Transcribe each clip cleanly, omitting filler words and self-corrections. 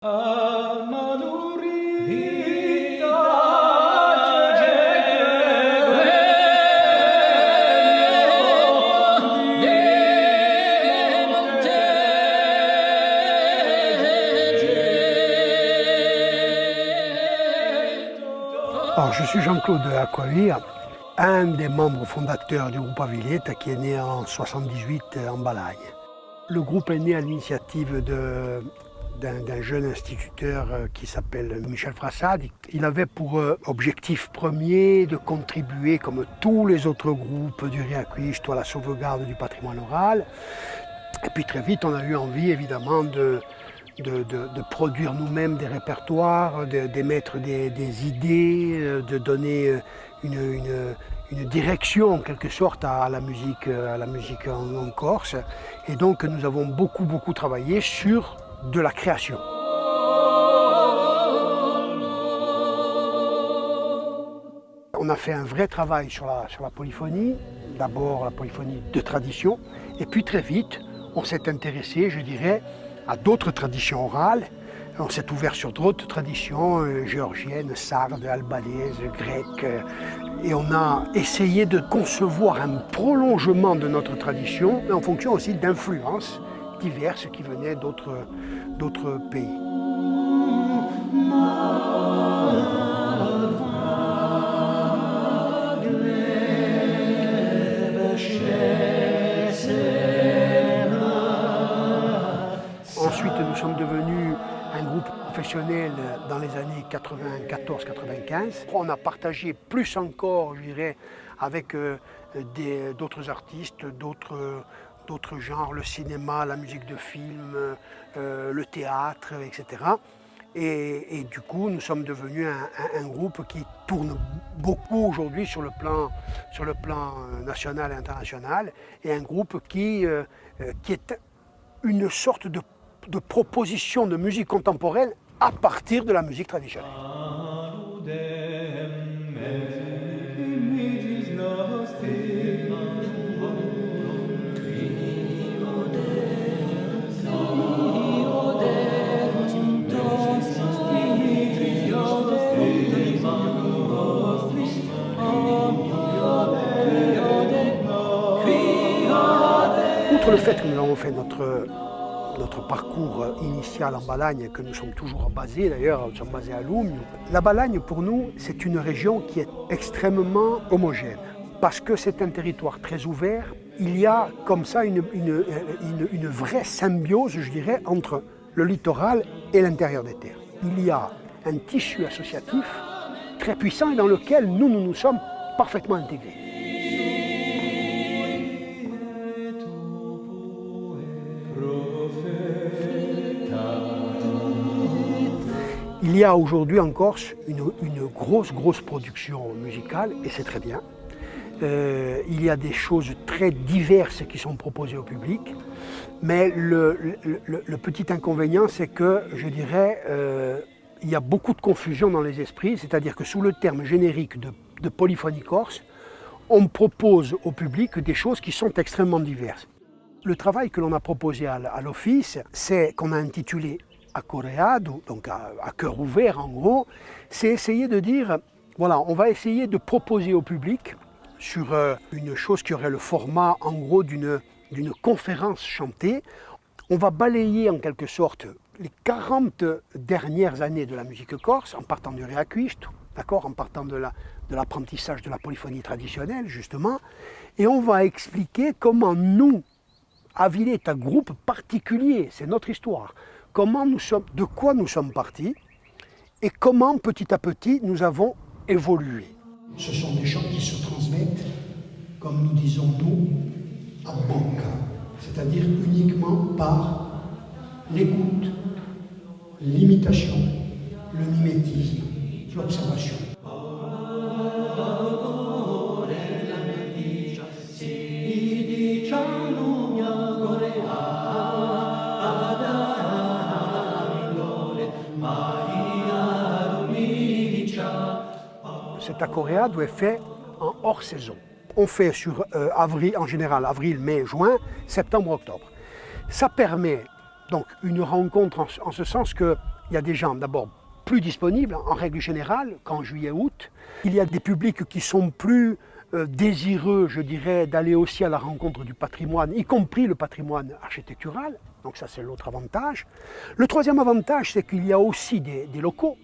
Alors, je suis Jean-Claude Acquavia, un des membres fondateurs du groupe Aviletta qui est né en 1978 en Balagne. Le groupe est né à l'initiative d'un jeune instituteur qui s'appelle Michel Frassad. Il avait pour objectif premier de contribuer, comme tous les autres groupes du Riaquisto, à la sauvegarde du patrimoine oral. Et puis très vite, on a eu envie évidemment de produire nous-mêmes des répertoires, d'émettre des idées, de donner une direction en quelque sorte à la musique en Corse. Et donc nous avons beaucoup travaillé sur de la création. On a fait un vrai travail sur la polyphonie, d'abord la polyphonie de tradition, et puis très vite on s'est intéressé, je dirais, à d'autres traditions orales. On s'est ouvert sur d'autres traditions géorgiennes, sardes, albanaises, grecques. Et on a essayé de concevoir un prolongement de notre tradition en fonction aussi d'influences diverses qui venaient d'autres pays. Ensuite, nous sommes devenus un groupe professionnel dans les années 94-95. On a partagé plus encore, je dirais, avec d'autres artistes, d'autres genres, le cinéma, la musique de film, le théâtre, etc. Et du coup, nous sommes devenus un groupe qui tourne beaucoup aujourd'hui sur le plan national et international, et un groupe qui est une sorte de proposition de musique contemporaine à partir de la musique traditionnelle. Outre le fait que nous avons fait notre parcours initial en Balagne, que nous sommes toujours basés, d'ailleurs, nous sommes basés à Loum. La Balagne, pour nous, c'est une région qui est extrêmement homogène, parce que c'est un territoire très ouvert. Il y a comme ça une vraie symbiose, je dirais, entre le littoral et l'intérieur des terres. Il y a un tissu associatif très puissant et dans lequel nous sommes parfaitement intégrés. Il y a aujourd'hui en Corse une grosse production musicale, et c'est très bien. Il y a des choses très diverses qui sont proposées au public, mais le petit inconvénient, c'est que, je dirais, il y a beaucoup de confusion dans les esprits, c'est-à-dire que sous le terme générique de polyphonie corse, on propose au public des choses qui sont extrêmement diverses. Le travail que l'on a proposé à l'Office, c'est qu'on a intitulé Accoreado, donc à cœur ouvert en gros, c'est essayer de dire, voilà, on va essayer de proposer au public sur une chose qui aurait le format en gros d'une conférence chantée. On va balayer en quelque sorte les 40 dernières années de la musique corse, en partant du Riaquisto, d'accord, en partant de l'apprentissage de la polyphonie traditionnelle justement, et on va expliquer comment nous, Aviletta, groupe particulier, c'est notre histoire, de quoi nous sommes partis et comment petit à petit nous avons évolué. Ce sont des chants qui se transmettent, comme nous disons nous, à bocca, c'est-à-dire uniquement par l'écoute, l'imitation, le mimétisme, l'observation. Cet accoreado est fait en hors saison. On fait sur avril, en général avril, mai, juin, septembre, octobre. Ça permet donc une rencontre en ce sens que Il y a des gens d'abord plus disponibles en règle générale qu'en juillet-août. Il y a des publics qui sont plus désireux, je dirais, d'aller aussi à la rencontre du patrimoine, y compris le patrimoine architectural. Donc ça, c'est l'autre avantage. Le troisième avantage, c'est qu'il y a aussi des locaux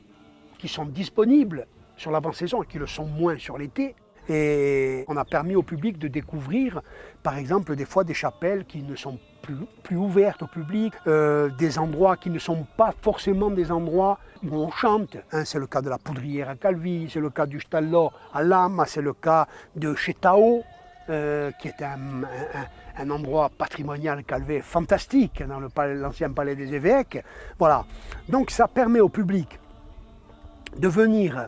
qui sont disponibles sur l'avant-saison et qui le sont moins sur l'été. Et on a permis au public de découvrir, par exemple, des fois des chapelles qui ne sont plus ouvertes au public, des endroits qui ne sont pas forcément des endroits où on chante. Hein, c'est le cas de la Poudrière à Calvi, c'est le cas du Stallo à Lama, c'est le cas de chez Tao, qui est un endroit patrimonial calvé fantastique dans l'ancien palais des évêques. Voilà. Donc ça permet au public de venir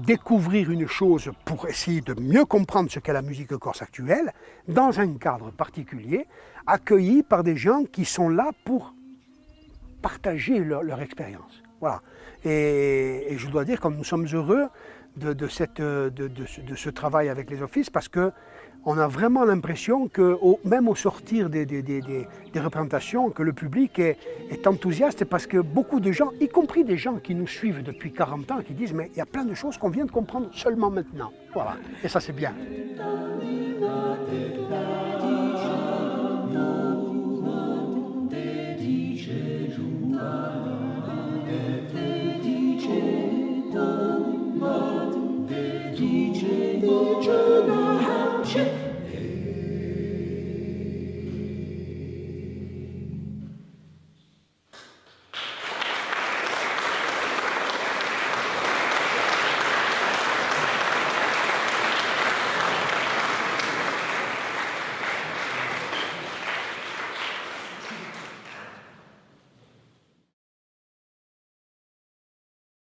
découvrir une chose pour essayer de mieux comprendre ce qu'est la musique corse actuelle, dans un cadre particulier, accueilli par des gens qui sont là pour partager leur expérience. Voilà. Et je dois dire que nous sommes heureux de ce travail avec les offices, parce qu'on a vraiment l'impression que, même au sortir des représentations, que le public est enthousiaste, parce que beaucoup de gens, y compris des gens qui nous suivent depuis 40 ans, qui disent « mais il y a plein de choses qu'on vient de comprendre seulement maintenant ». Voilà, et ça c'est bien. DJ